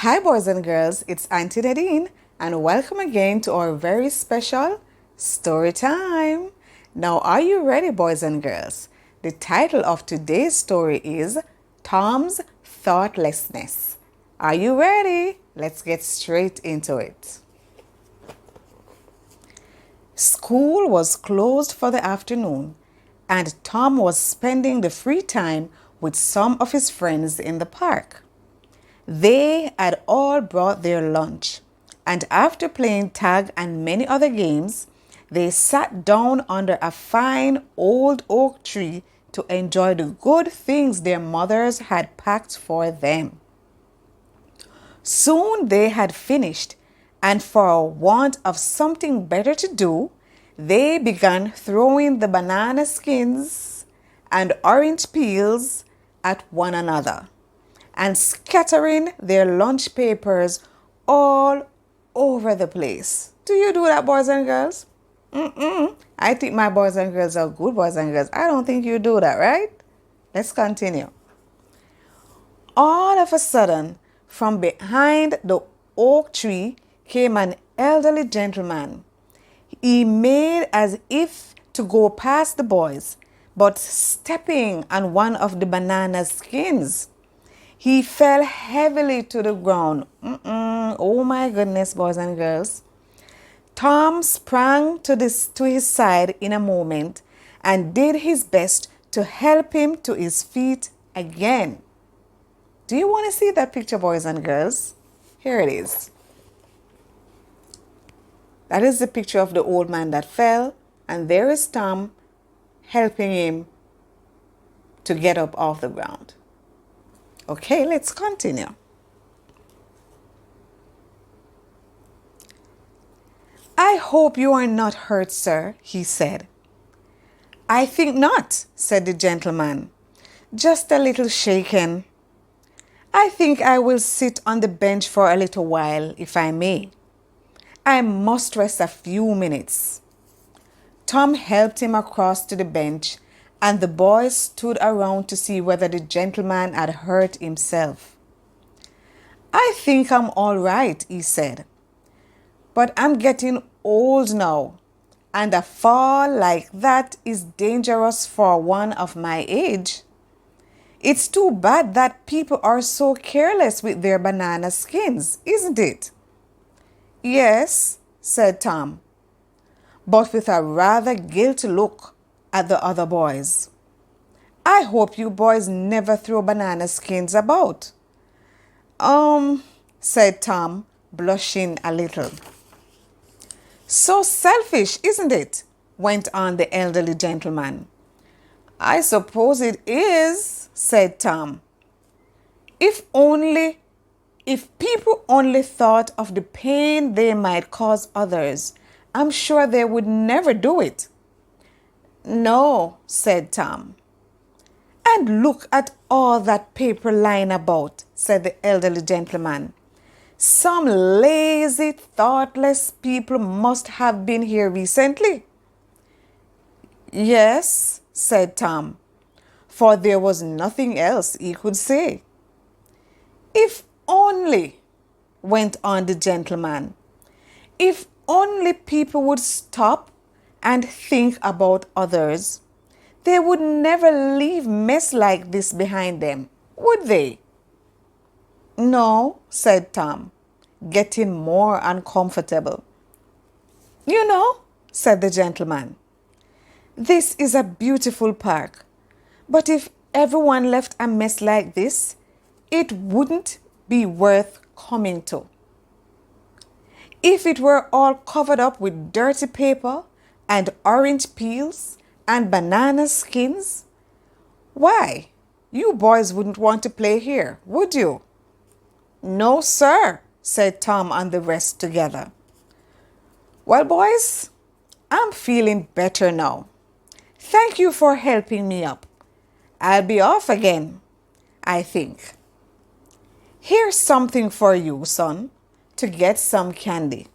Hi, boys and girls, it's Auntie Nadine, and welcome again to our very special story time. Now, are you ready, boys and girls? The title of today's story is Tom's Thoughtlessness. Are you ready? Let's get straight into it. School was closed for the afternoon, and Tom was spending the free time with some of his friends in the park. They had all brought their lunch, and after playing tag and many other games, they sat down under a fine old oak tree to enjoy the good things their mothers had packed for them. Soon they had finished, and for want of something better to do, they began throwing the banana skins and orange peels at one another and scattering their lunch papers all over the place. Do you do that, boys and girls? I think my boys and girls are good boys and girls. I don't think you do that, right? Let's continue. All of a sudden, from behind the oak tree came an elderly gentleman. He made as if to go past the boys, but stepping on one of the banana skins, he fell heavily to the ground. Oh my goodness, boys and girls. Tom sprang to his side in a moment and did his best to help him to his feet again. Do you want to see that picture, boys and girls? Here it is. That is the picture of the old man that fell, and there is Tom helping him to get up off the ground. Okay, let's continue. I hope you are not hurt, sir, he said. I think not, said the gentleman, just a little shaken. I think I will sit on the bench for a little while, if I may. I must rest a few minutes. Tom helped him across to the bench, and the boys stood around to see whether the gentleman had hurt himself. I think I'm all right, he said. But I'm getting old now, and a fall like that is dangerous for one of my age. It's too bad that people are so careless with their banana skins, isn't it? Yes, said Tom, but with a rather guilty look at the other boys. I hope you boys never throw banana skins about. Said Tom, blushing a little. So selfish, isn't it? Went on the elderly gentleman. I suppose it is, said Tom. If people only thought of the pain they might cause others, I'm sure they would never do it. No, said Tom. And look at all that paper lying about, said the elderly gentleman. Some lazy, thoughtless people must have been here recently. Yes, said Tom, for there was nothing else he could say. If only, went on the gentleman, if only people would stop and think about others, they would never leave mess like this behind them, would they? No, said Tom, getting more uncomfortable. You know, said the gentleman, this is a beautiful park, but if everyone left a mess like this, it wouldn't be worth coming to. If it were all covered up with dirty paper and orange peels and banana skins, why, you boys wouldn't want to play here, would you? No, sir, said Tom and the rest together. Well, boys, I'm feeling better now. Thank you for helping me up. I'll be off again, I think. Here's something for you, son, to get some candy.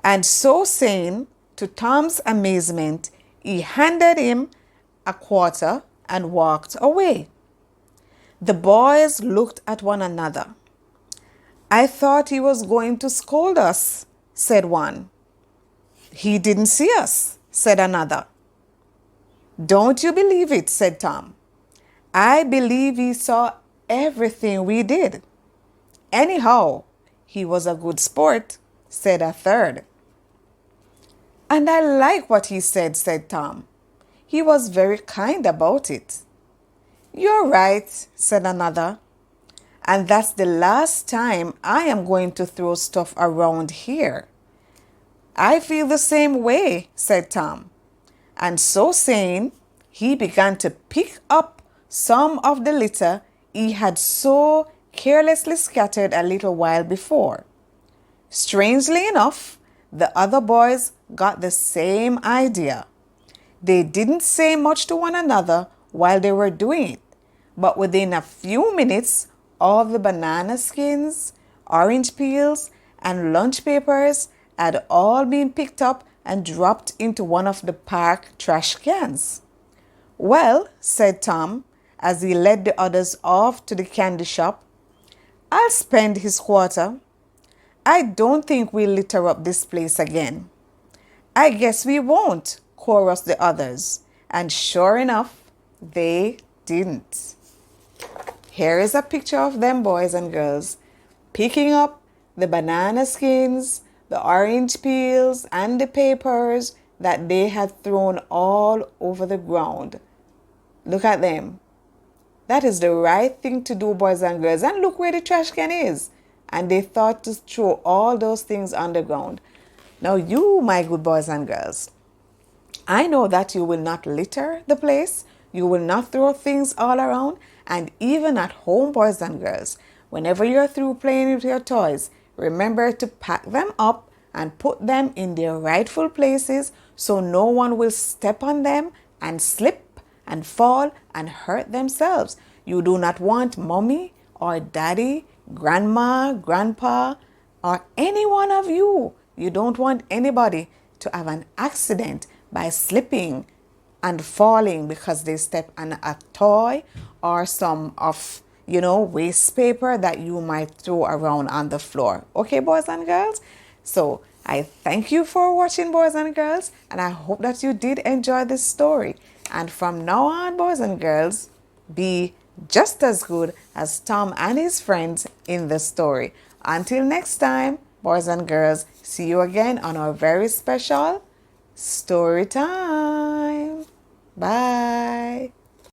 And so saying, to Tom's amazement, he handed him a quarter and walked away. The boys looked at one another. I thought he was going to scold us, said one. He didn't see us, said another. Don't you believe it, said Tom. I believe he saw everything we did. Anyhow, he was a good sport, said a third. And I like what he said Tom. He was very kind about it. You're right, said another. And that's the last time I am going to throw stuff around here. I feel the same way, said Tom. And so saying, he began to pick up some of the litter he had so carelessly scattered a little while before. Strangely enough, the other boys got the same idea. They didn't say much to one another while they were doing it, but within a few minutes, all the banana skins, orange peels, and lunch papers had all been picked up and dropped into one of the park trash cans. Well, said Tom, as he led the others off to the candy shop, I'll spend his quarter. I don't think we'll litter up this place again. I guess we won't, chorused the others. And sure enough, they didn't. Here is a picture of them boys and girls picking up the banana skins, the orange peels, and the papers that they had thrown all over the ground. Look at them. That is the right thing to do, boys and girls. And look where the trash can is. And they thought to throw all those things on the ground. Now you, my good boys and girls, I know that you will not litter the place. You will not throw things all around. And even at home, boys and girls, whenever you're through playing with your toys, remember to pack them up and put them in their rightful places so no one will step on them and slip and fall and hurt themselves. You do not want mommy or daddy, grandma, grandpa, or any one of you. You don't want anybody to have an accident by slipping and falling because they step on a toy or some of, waste paper that you might throw around on the floor. Okay, boys and girls? So I thank you for watching, boys and girls, and I hope that you did enjoy this story. And from now on, boys and girls, be just as good as Tom and his friends in the story. Until next time, boys and girls, see you again on our very special story time. Bye.